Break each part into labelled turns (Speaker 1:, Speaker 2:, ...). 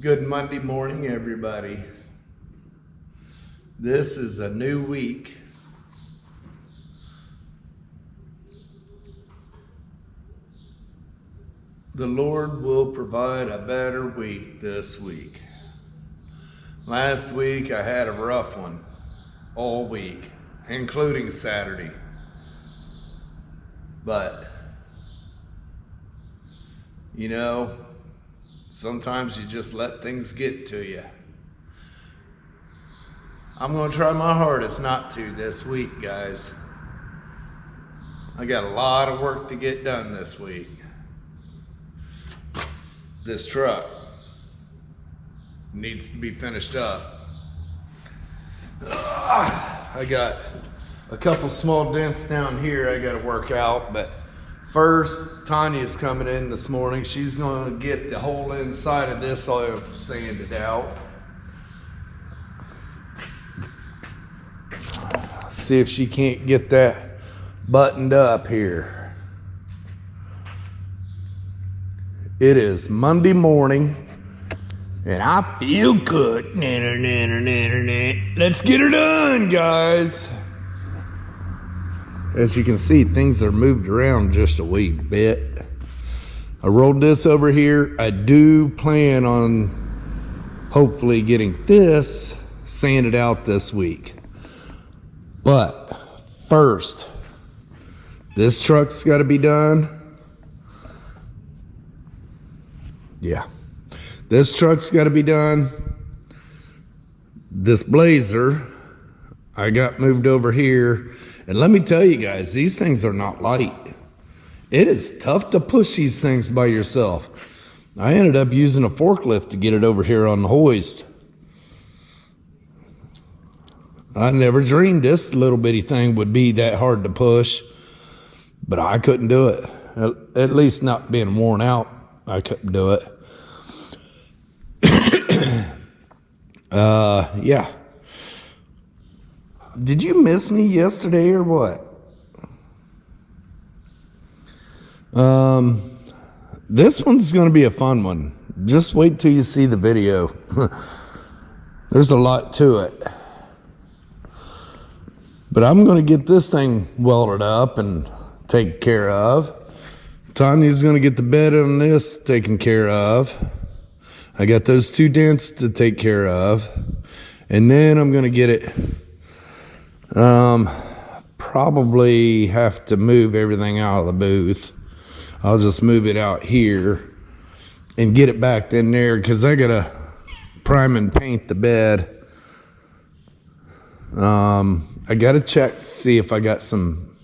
Speaker 1: Good Monday morning, everybody. This is a new week. The Lord will provide a better week this week. Last week I had a rough one all week, including Saturday. But, you know, sometimes you just let things get to you. I'm going to try my hardest not to this week, guys. I got a lot of work to get done this week. This truck needs to be finished up. I got a couple small dents down here I got to work out, but first, Tanya's coming in this morning. She's going to get the whole inside of this oil sanded out. See if she can't get that buttoned up here. It is Monday morning, and I feel good. Let's get her done, guys. As you can see, things are moved around just a wee bit. I rolled this over here. I do plan on hopefully getting this sanded out this week. But first, this truck's got to be done. Yeah, this truck's got to be done. This Blazer I got moved over here. And let me tell you guys, these things are not light. It is tough to push these things by yourself. I ended up using a forklift to get it over here on the hoist. I never dreamed this little bitty thing would be that hard to push, but I couldn't do it. At least not being worn out, I couldn't do it. Yeah. Did you miss me yesterday or what? This one's going to be a fun one. Just wait till you see the video. There's a lot to it. But I'm going to get this thing welded up and taken care of. Tanya's going to get the bed on this taken care of. I got those two dents to take care of. And then I'm going to get it... probably have to move everything out of the booth. I'll just move it out here and get it back in there because I gotta prime and paint the bed. I gotta check to see if I got some.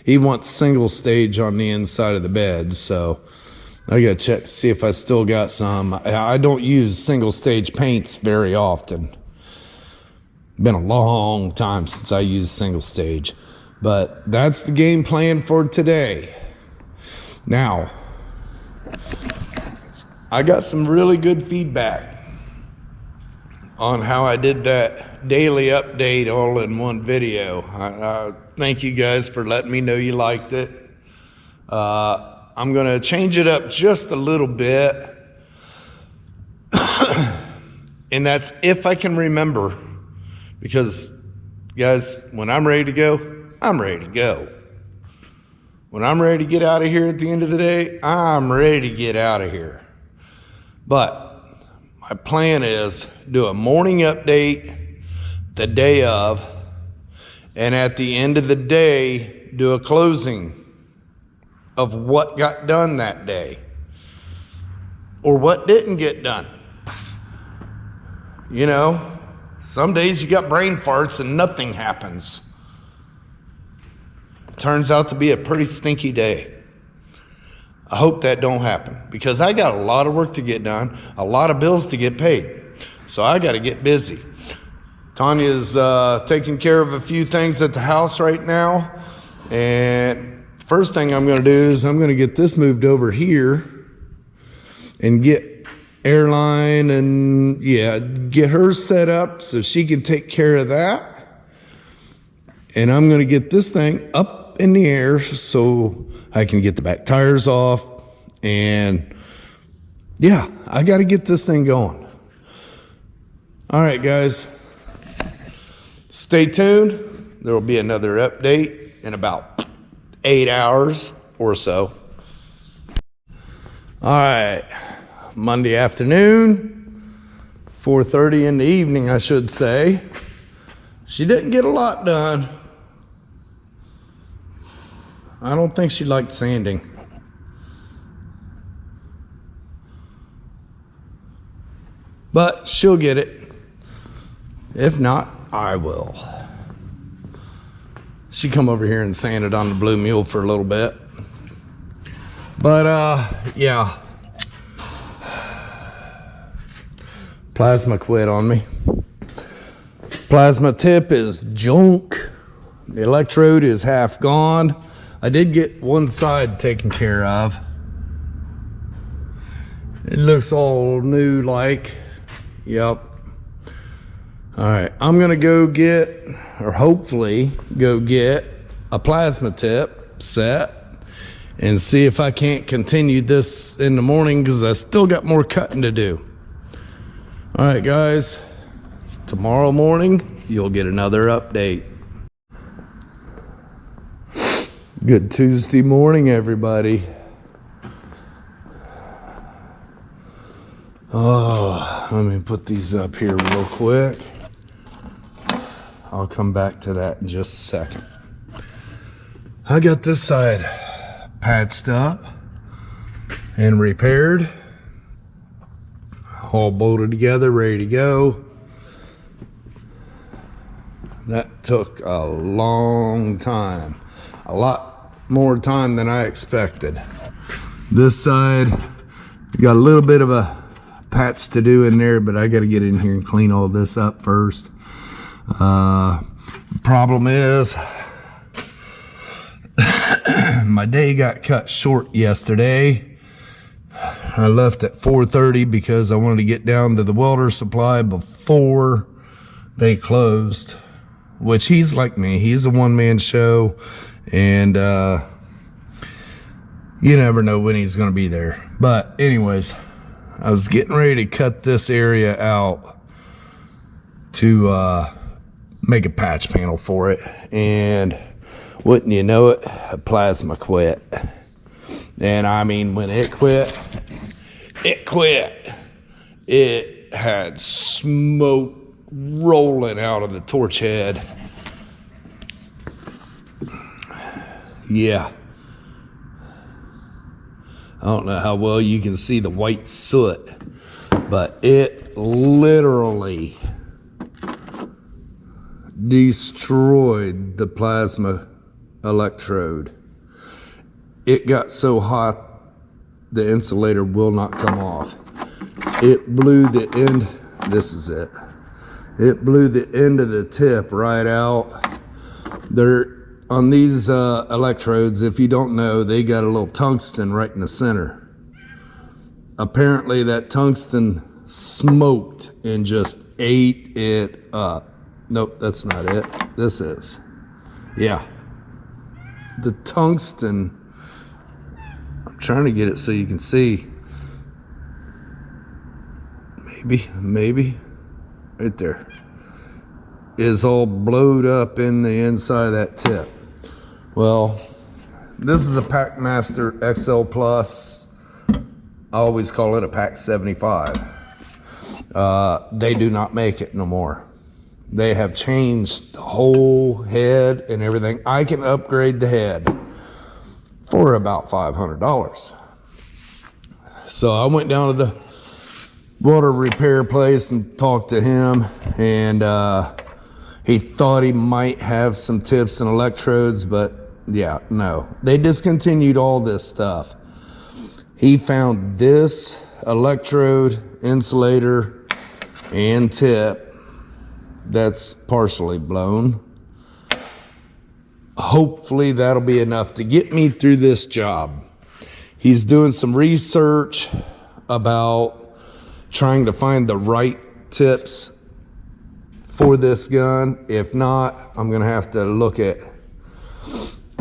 Speaker 1: He wants single stage on the inside of the bed, so I gotta check to see if I still got some. I don't use single stage paints very often. Been a long time since I used single stage, but that's the game plan for today. Now, I got some really good feedback on how I did that daily update all in one video. I thank you guys for letting me know you liked it. I'm gonna change it up just a little bit, and that's if I can remember. Because, guys, when I'm ready to go, I'm ready to go. When I'm ready to get out of here at the end of the day, I'm ready to get out of here. But my plan is do a morning update the day of, and at the end of the day, do a closing of what got done that day or what didn't get done. You know? Some days you got brain farts and nothing happens. Turns out to be a pretty stinky day. I hope that don't happen because I got a lot of work to get done, a lot of bills to get paid. So I got to get busy. Tanya's taking care of a few things at the house right now. And first thing I'm going to do is I'm going to get this moved over here and get airline and get her set up so she can take care of that. And I'm going to get this thing up in the air so I can get the back tires off. And yeah, I got to get this thing going. All right, guys. Stay tuned. There will be another update in about 8 hours or so. All right. Monday afternoon, 4:30 in the evening, I should say. She didn't get a lot done. I don't think she liked sanding. But she'll get it. If not, I will. She come over here and sanded on the Blue Mule for a little bit. But yeah. Plasma quit on me. Plasma tip is junk. The electrode is half gone. I did get one side taken care of. It looks all new like. Yep. All right, I'm gonna go get, or hopefully go get, a plasma tip set and see if I can't continue this in the morning, because I still got more cutting to do. All right, guys, tomorrow morning you'll get another update. Good Tuesday morning, everybody. Oh, let me put these up here real quick. I'll come back to that in just a second. I got this side patched up and repaired. All bolted together, ready to go. That took a long time. A lot more time than I expected. This side, got a little bit of a patch to do in there, but I got to get in here and clean all this up first. Problem is, my day got cut short yesterday. I left at 4:30 because I wanted to get down to the welder supply before they closed, which he's like me. He's a one-man show, and you never know when he's going to be there. But anyways, I was getting ready to cut this area out to make a patch panel for it, and wouldn't you know it, a plasma quit. And I mean, when it quit, it quit. It had smoke rolling out of the torch head. Yeah. I don't know how well you can see the white soot, but it literally destroyed the plasma electrode. It got so hot the insulator will not come off. It blew the end, this is it. It blew the end of the tip right out. There, on these electrodes, if you don't know, they got a little tungsten right in the center. Apparently that tungsten smoked and just ate it up. Nope, that's not it. This is. Yeah. The tungsten, I'm trying to get it so you can see. Maybe. Right there. Is all blowed up in the inside of that tip. Well, this is a Packmaster XL Plus. I always call it a Pack 75. They do not make it no more. They have changed the whole head and everything. I can upgrade the head for about $500. So I went down to the water repair place and talked to him, and he thought he might have some tips and electrodes, but yeah, no. They discontinued all this stuff. He found this electrode, insulator, and tip that's partially blown. Hopefully that'll be enough to get me through this job. He's doing some research about trying to find the right tips for this gun. If not, I'm gonna have to look at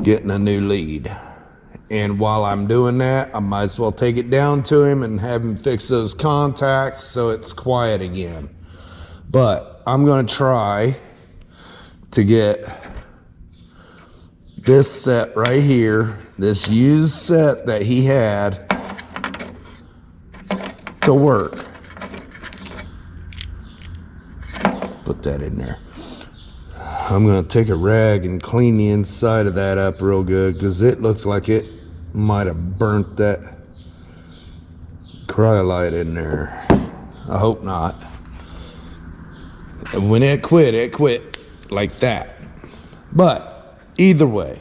Speaker 1: getting a new lead. And while I'm doing that, I might as well take it down to him and have him fix those contacts so it's quiet again. But I'm going to try to get this set right here, this used set that he had, to work. Put that in there. I'm going to take a rag and clean the inside of that up real good, because it looks like it might have burnt that cryolite in there. I hope not. And when it quit like that. But either way,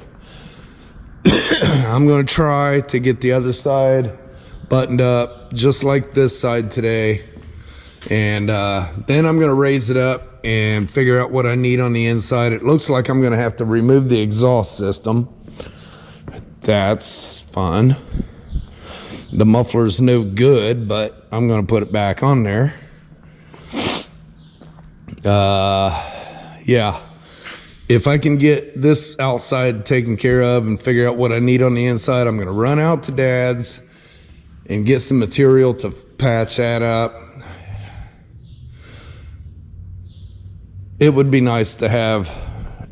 Speaker 1: I'm going to try to get the other side buttoned up just like this side today. And then I'm going to raise it up and figure out what I need on the inside. It looks like I'm going to have to remove the exhaust system. That's fun. The muffler's no good, but I'm going to put it back on there. Yeah. If I can get this outside taken care of and figure out what I need on the inside, I'm going to run out to Dad's and get some material to patch that up. It would be nice to have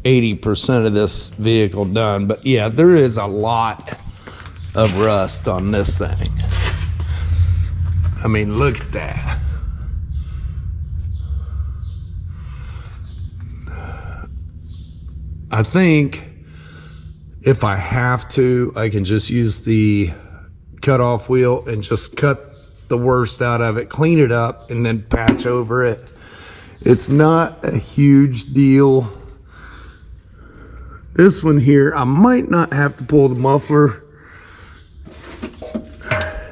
Speaker 1: 80% of this vehicle done, but yeah, there is a lot of rust on this thing. I mean, look at that. I think if I have to, I can just use the cutoff wheel and just cut the worst out of it, clean it up, and then patch over it. It's not a huge deal. This one here, I might not have to pull the muffler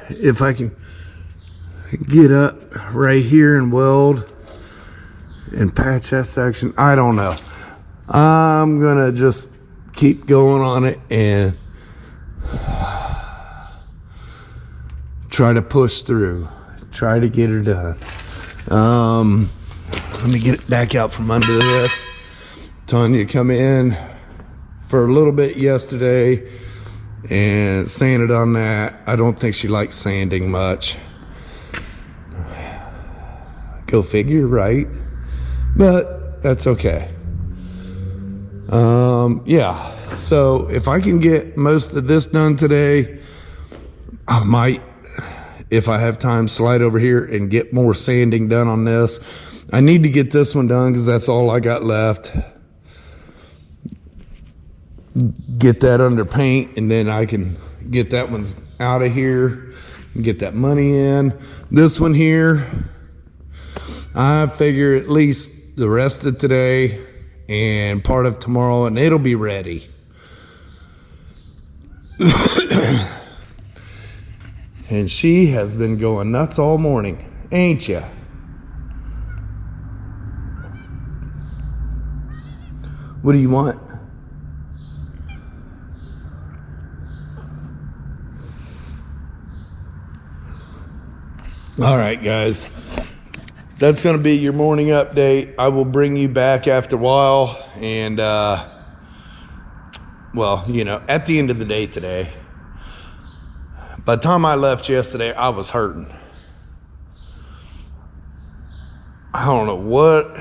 Speaker 1: if I can get up right here and weld and patch that section. I don't know. I'm gonna just keep going on it and try to push through, try to get it done. Let me get it back out from under this. Tanya come in for a little bit yesterday and sanded on that. I don't think she likes sanding much. Go figure, right? But that's okay. Yeah, so if I can get most of this done today, I might, if I have time, slide over here and get more sanding done on this. I need to get this one done because that's all I got left. Get that under paint, and then I can get that one out of here and get that money in. This one here, I figure at least the rest of today and part of tomorrow, and it'll be ready. And she has been going nuts all morning, ain't ya? What do you want? All right, guys. That's going to be your morning update. I will bring you back after a while. And, well, you know, at the end of the day today, by the time I left yesterday, I was hurting. I don't know what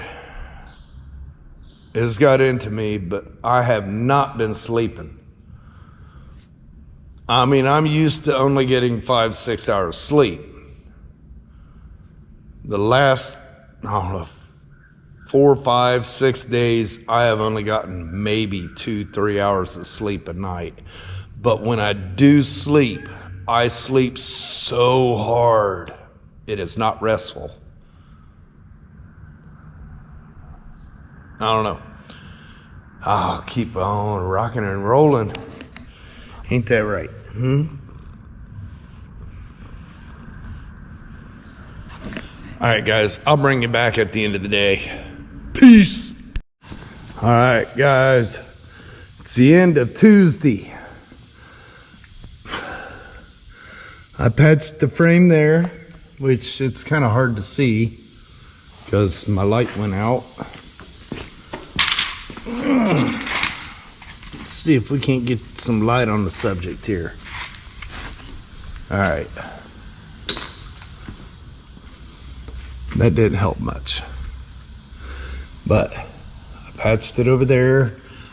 Speaker 1: has got into me, but I have not been sleeping. I mean, I'm used to only getting 5-6 hours sleep. The last, I don't know, 4, 5, 6 days, I have only gotten maybe 2-3 hours of sleep a night. But when I do sleep, I sleep so hard, it is not restful. I don't know. I'll keep on rocking and rolling. Ain't that right? All right, guys, I'll bring you back at the end of the day. Peace. All right, guys, it's the end of Tuesday. I patched the frame there, which it's kind of hard to see because my light went out. Let's see if we can't get some light on the subject here. All right. That didn't help much. But I patched it over there.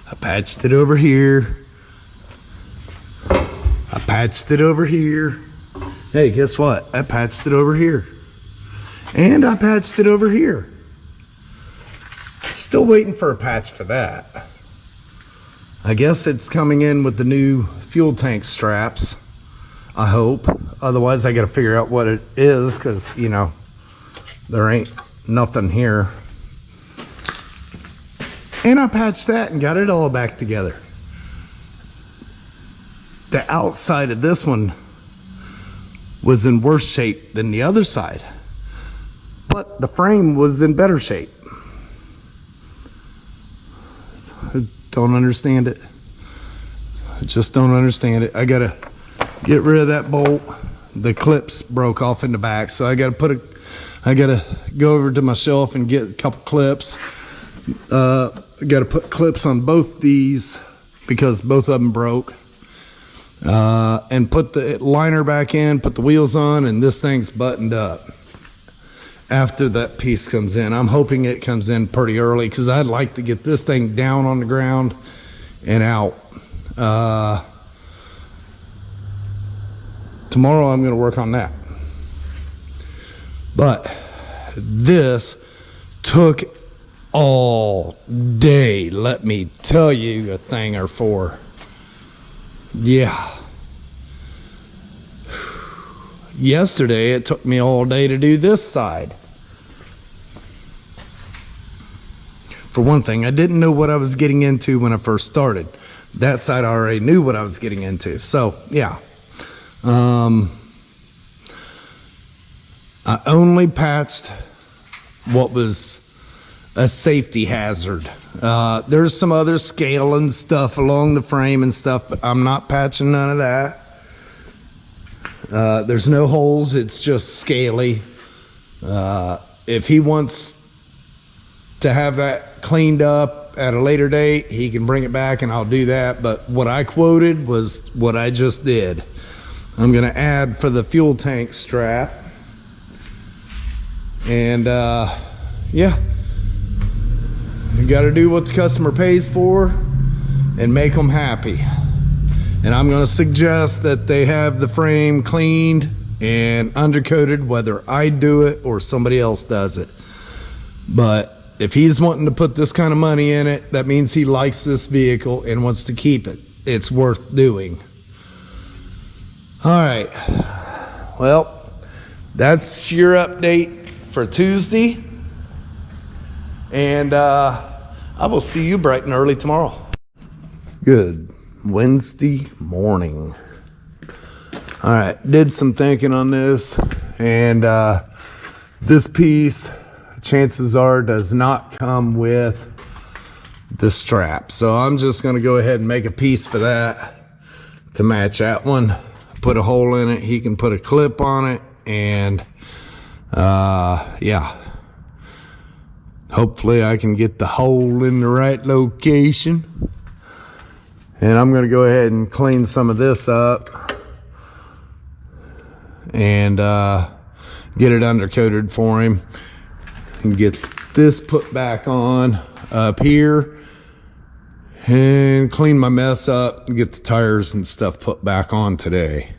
Speaker 1: I patched it over here. I patched it over here. Hey, guess what? I patched it over here. And I patched it over here. Still waiting for a patch for that. I guess it's coming in with the new fuel tank straps, I hope. Otherwise I gotta figure out what it is, because you know, there ain't nothing here. And I patched that and got it all back together. The outside of this one was in worse shape than the other side, but the frame was in better shape. I don't understand it. I just don't understand it. I gotta get rid of that bolt. The clips broke off in the back, so I gotta go over to my shelf and get a couple clips. I gotta put clips on both these because both of them broke. And put the liner back in, put the wheels on, and this thing's buttoned up after that piece comes in. I'm hoping it comes in pretty early, because I'd like to get this thing down on the ground and out. Tomorrow I'm going to work on that. But this took all day, let me tell you a thing or four. Yeah. Yesterday it took me all day to do this side. For one thing, I didn't know what I was getting into when I first started. That side I already knew what I was getting into. So yeah. I only patched what was a safety hazard. There's some other scaling stuff along the frame and stuff, but I'm not patching none of that. There's no holes, it's just scaly. If he wants to have that cleaned up at a later date, he can bring it back and I'll do that. But what I quoted was what I just did. I'm gonna add for the fuel tank strap. And yeah. You got to do what the customer pays for and make them happy. And I'm going to suggest that they have the frame cleaned and undercoated, whether I do it or somebody else does it. But if he's wanting to put this kind of money in it, that means he likes this vehicle and wants to keep it. It's worth doing. All right. Well, that's your update for Tuesday. And I will see you bright and early tomorrow. Good Wednesday morning. All right, did some thinking on this, and this piece, chances are, does not come with the strap. So I'm just gonna go ahead and make a piece for that to match that one. Put a hole in it, he can put a clip on it, and yeah. Hopefully I can get the hole in the right location. And I'm gonna go ahead and clean some of this up and get it undercoated for him and get this put back on up here and clean my mess up and get the tires and stuff put back on today.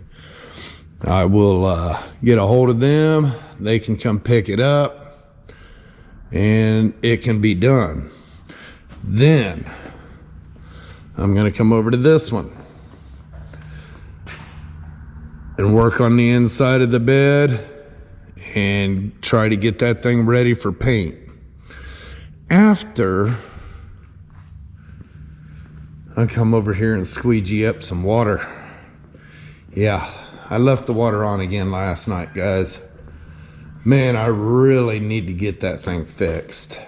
Speaker 1: I will get a hold of them. They can come pick it up and it can be done. Then I'm gonna come over to this one and work on the inside of the bed and try to get that thing ready for paint. After I come over here and squeegee up some water. Yeah, I left the water on again last night, guys. Man, I really need to get that thing fixed.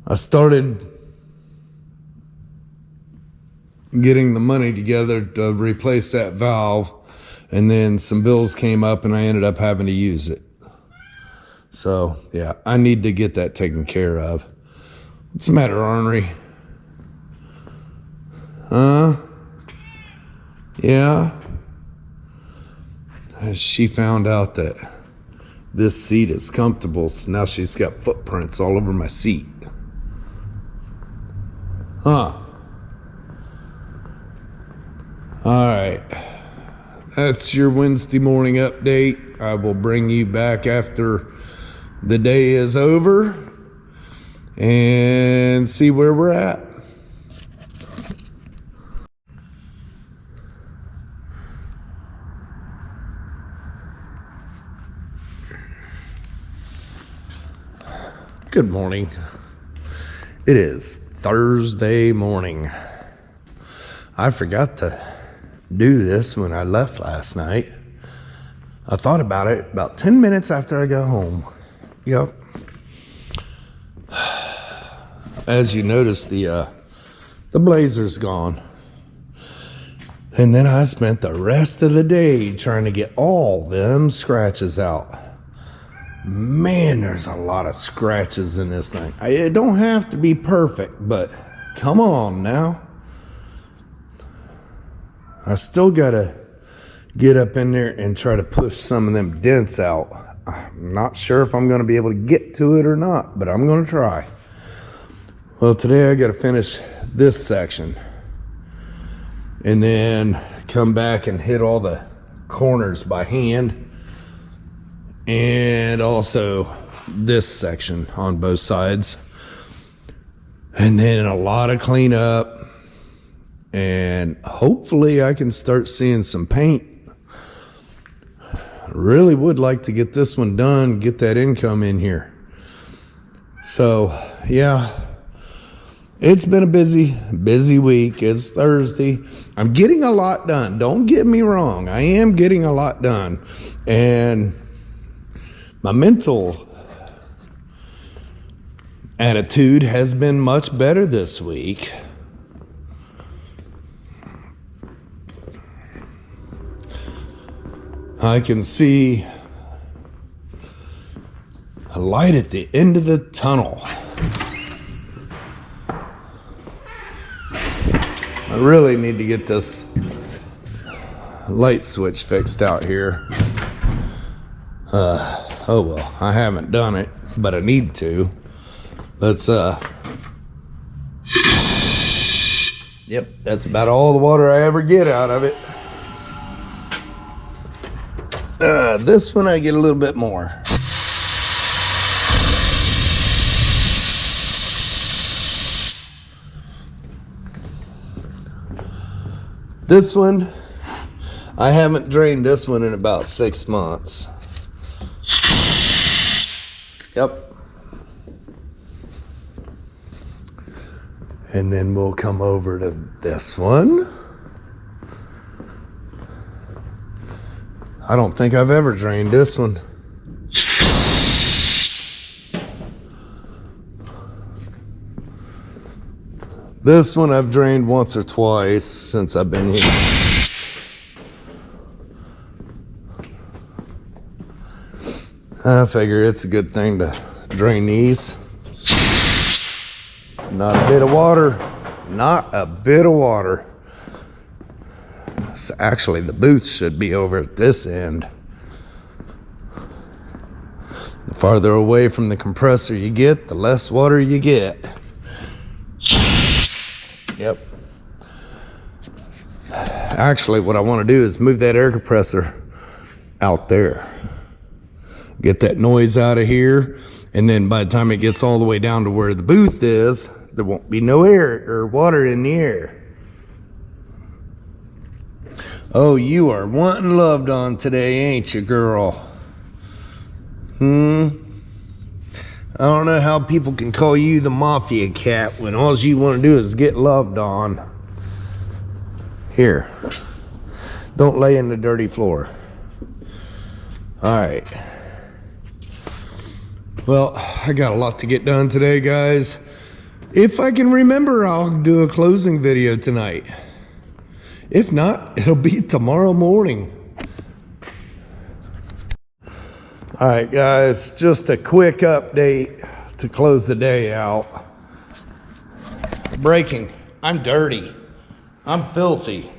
Speaker 1: I started getting the money together to replace that valve, and then some bills came up and I ended up having to use it. So yeah, I need to get that taken care of. What's the matter, Ornery? Yeah. She found out that This seat is comfortable, so now she's got footprints all over my seat. Huh. Alright. That's your Wednesday morning update. I will bring you back after the day is over and see where we're at. Good morning. It is Thursday morning. I forgot to do this when I left last night. I thought about it about 10 minutes after I got home. Yep. As you notice, the blazer's gone. And then I spent the rest of the day trying to get all them scratches out. Man, there's a lot of scratches in this thing. It don't have to be perfect, but come on now. I still gotta get up in there and try to push some of them dents out. I'm not sure if I'm gonna be able to get to it or not, but I'm gonna try. Well, today I gotta finish this section and then come back and hit all the corners by hand. And also this section on both sides. And then a lot of cleanup. And hopefully I can start seeing some paint. I really would like to get this one done, get that income in here. So, yeah. It's been a busy week. It's Thursday. I'm getting a lot done. Don't get me wrong. I am getting a lot done. And my mental attitude has been much better this week. I can see a light at the end of the tunnel. I really need to get this light switch fixed out here. Oh well, I haven't done it, but I need to. Let's yep, that's about all the water I ever get out of it. This one I get a little bit more. This one, I haven't drained this one in about 6 months. Yep. And then we'll come over to this one. I don't think I've ever drained this one. This one I've drained once or twice since I've been here. I figure it's a good thing to drain these. Not a bit of water. Not a bit of water. So actually, the booth should be over at this end. The farther away from the compressor you get, the less water you get. Yep. Actually, what I want to do is move that air compressor out there. Get that noise out of here. And then by the time it gets all the way down to where the booth is, there won't be no air or water in the air. Oh, you are wanting loved on today, ain't you, girl? I don't know how people can call you the mafia cat when all you want to do is get loved on. Here. Don't lay in the dirty floor. Alright. Well, I got a lot to get done today, guys. If I can remember, I'll do a closing video tonight. If not, it'll be tomorrow morning. All right, guys, just a quick update to close the day out. Breaking. I'm dirty. I'm filthy.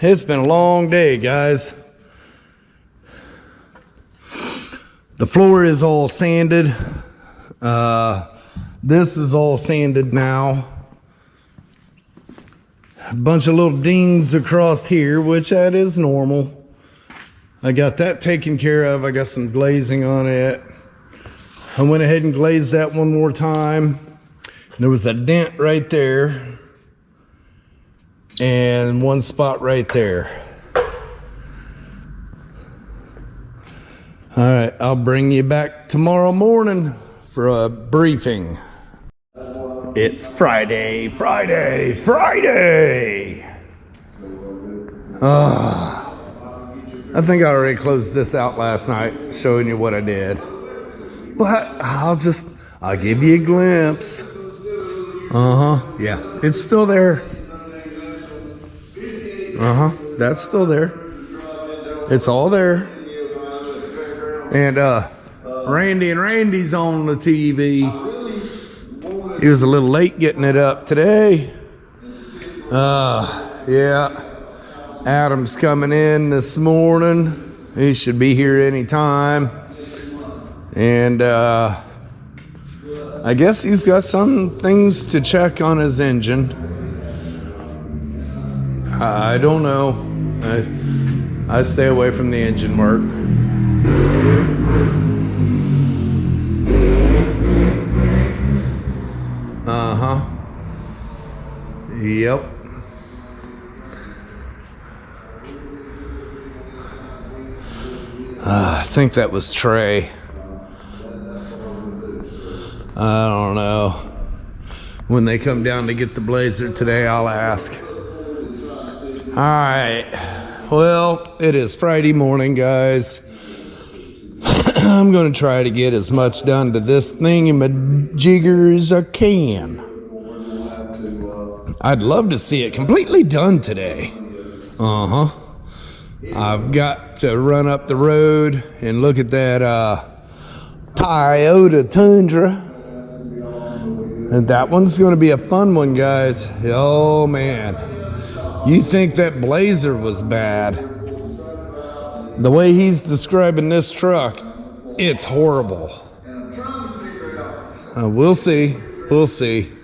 Speaker 1: It's been a long day, guys. The floor is all sanded. This is all sanded now. A bunch of little dings across here, which that is normal. I got that taken care of. I got some glazing on it. I went ahead and glazed that one more time. There was a dent right there and one spot right there. All right, I'll bring you back tomorrow morning for a briefing. It's Friday. I think I already closed this out last night, showing you what I did. But I'll give you a glimpse. Yeah, it's still there. That's still there. It's all there. And Randy's on the TV. He was a little late getting it up today. Yeah. Adam's coming in this morning. He should be here anytime. And I guess he's got some things to check on his engine. I don't know. I stay away from the engine work. Yep. I think that was Trey. I don't know. When they come down to get the Blazer today, I'll ask. All right. Well, it is Friday morning, guys. I'm going to try to get as much done to this thingamajigger as I can. I'd love to see it completely done today. I've got to run up the road and look at that Toyota Tundra. And that one's going to be a fun one, guys. Oh, man. You think that Blazer was bad. The way he's describing this truck, it's horrible. We'll see. We'll see.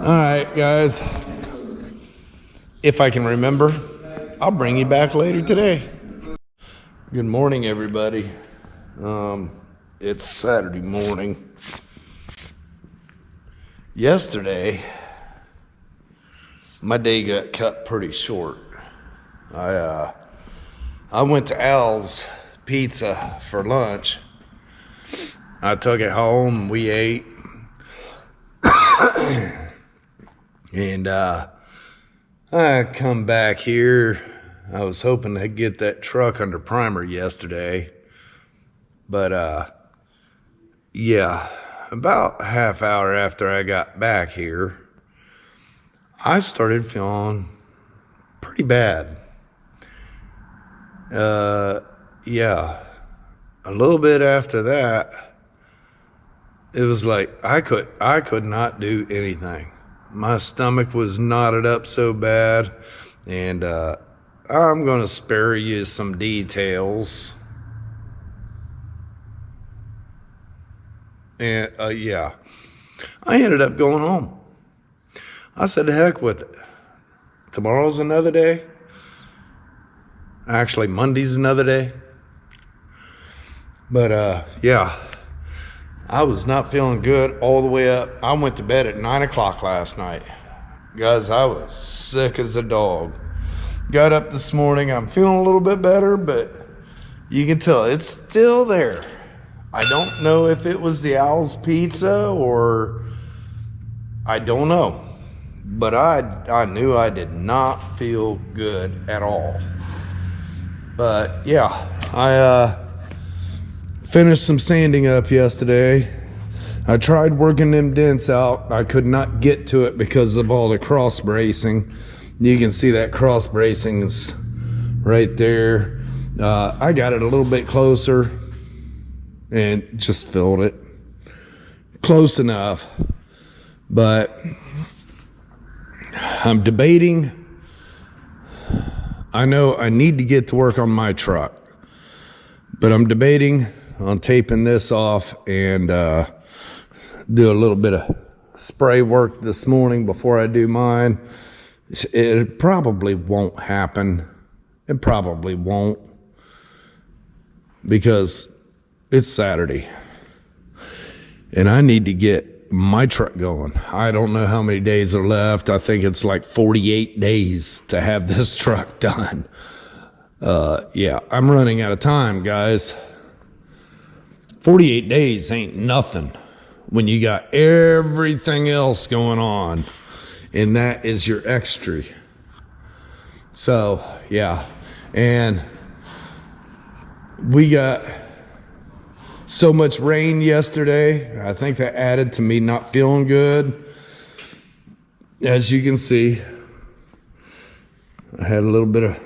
Speaker 1: All right, guys. If I can remember, I'll bring you back later today. Good morning, everybody. It's Saturday morning. Yesterday, my day got cut pretty short. I went to Al's Pizza for lunch. I took it home, we ate. And I come back here. I was hoping to get that truck under primer yesterday. But yeah, about a half hour after I got back here, I started feeling pretty bad. Yeah, a little bit after that, it was like I could not do anything. My stomach was knotted up so bad, and I'm gonna spare you some details. And yeah, I ended up going home. I said, the heck with it. Tomorrow's another day. Actually, Monday's another day. But yeah, I was not feeling good all the way up. I went to bed at 9 o'clock last night. Guys, I was sick as a dog. Got up this morning. I'm feeling a little bit better, but you can tell it's still there. I don't know if it was the Al's Pizza or I don't know. But I knew I did not feel good at all. But yeah, I finished some sanding up yesterday. I tried working them dents out. I could not get to it because of all the cross bracing. You can see that cross bracing is right there. I got it a little bit closer and just filled it close enough. But I'm debating. I know I need to get to work on my truck, but I'm debating on taping this off and do a little bit of spray work this morning before I do mine. It probably won't happen. It probably won't, because it's Saturday and I need to get my truck going. I don't know how many days are left. I think it's like 48 days to have this truck done. Yeah, I'm running out of time, guys. 48 days ain't nothing when you got everything else going on, and that is your extra. So, yeah, and we got so much rain yesterday. I think that added to me not feeling good. As you can see, I had a little bit of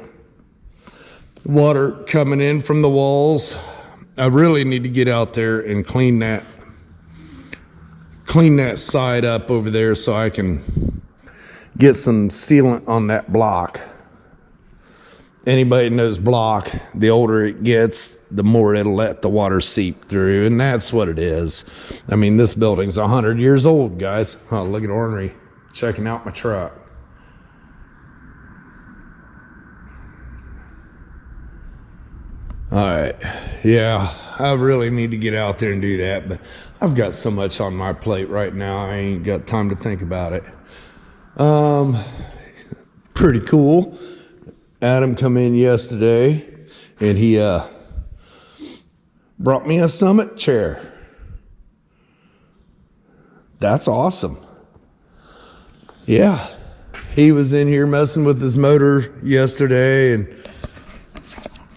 Speaker 1: water coming in from the walls. I really need to get out there and clean that side up over there so I can get some sealant on that block. Anybody knows block, the older it gets, the more it'll let the water seep through, and that's what it is. I mean, this building's 100 years old, guys. Oh, look at Ornery checking out my truck. All right, yeah, I really need to get out there and do that, but I've got so much on my plate right now, I ain't got time to think about it. Pretty cool. Adam come in yesterday and he brought me a Summit chair. That's awesome. Yeah, he was in here messing with his motor yesterday, and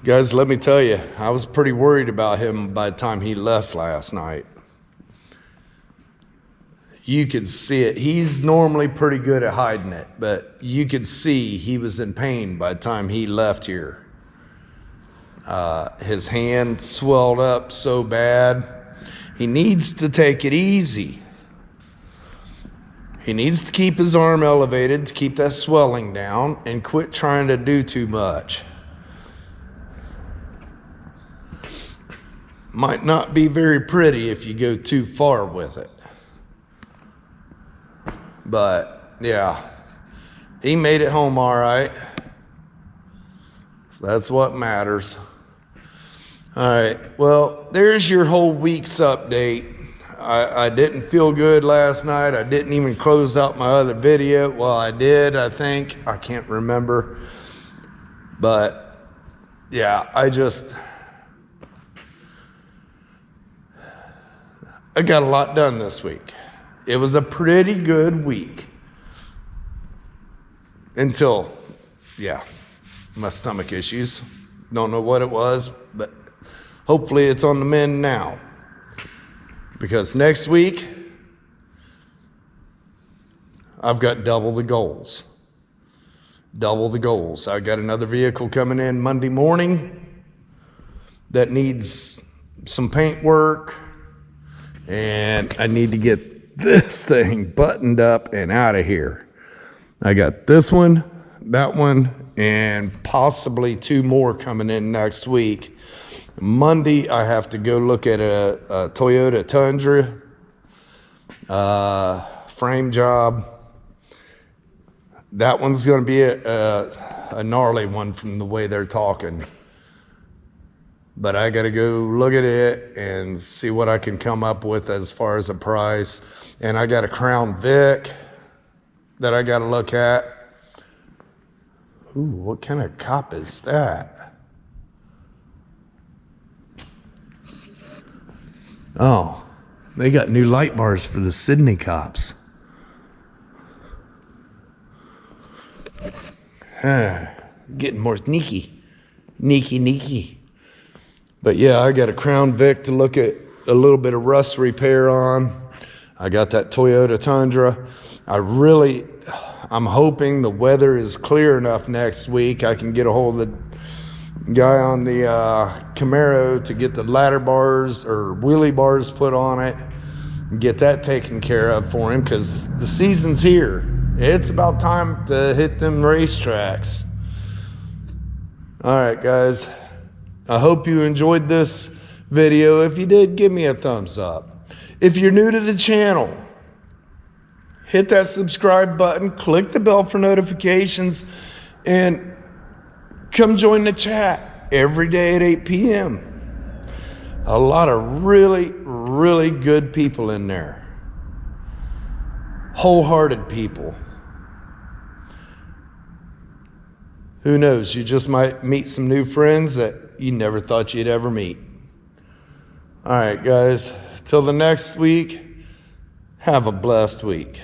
Speaker 1: guys, let me tell you, I was pretty worried about him by the time he left last night. You could see it. He's normally pretty good at hiding it, but you could see he was in pain by the time he left here. His hand swelled up so bad. He needs to take it easy. He needs to keep his arm elevated to keep that swelling down and quit trying to do too much. Might not be very pretty if you go too far with it. But, yeah, he made it home all right. So that's what matters. All right, well, there's your whole week's update. I didn't feel good last night. I didn't even close out my other video. Well, I did, I think. I can't remember. But, yeah, I got a lot done this week. It was a pretty good week. Until, yeah, my stomach issues. Don't know what it was, but hopefully it's on the mend now. Because next week, I've got double the goals. Double the goals. I got another vehicle coming in Monday morning that needs some paint work. And I need to get this thing buttoned up and out of here. I got this one, that one, and possibly 2 more coming in next week. Monday, I have to go look at a Toyota Tundra frame job. That one's going to be a gnarly one from the way they're talking. But I got to go look at it and see what I can come up with as far as a price. And I got a Crown Vic that I got to look at. Ooh, what kind of cop is that? Oh, they got new light bars for the Sydney cops. Getting more sneaky. Neaky. But yeah, I got a Crown Vic to look at a little bit of rust repair on. I got that Toyota Tundra. I'm hoping the weather is clear enough next week. I can get a hold of the guy on the Camaro to get the ladder bars or wheelie bars put on it and get that taken care of for him, because the season's here. It's about time to hit them racetracks. All right, guys. I hope you enjoyed this video. If you did, give me a thumbs up. If you're new to the channel, hit that subscribe button, click the bell for notifications, and come join the chat every day at 8 p.m. A lot of really, really good people in there. Wholehearted people. Who knows? You just might meet some new friends that you never thought you'd ever meet. All right, guys. Till the next week, have a blessed week.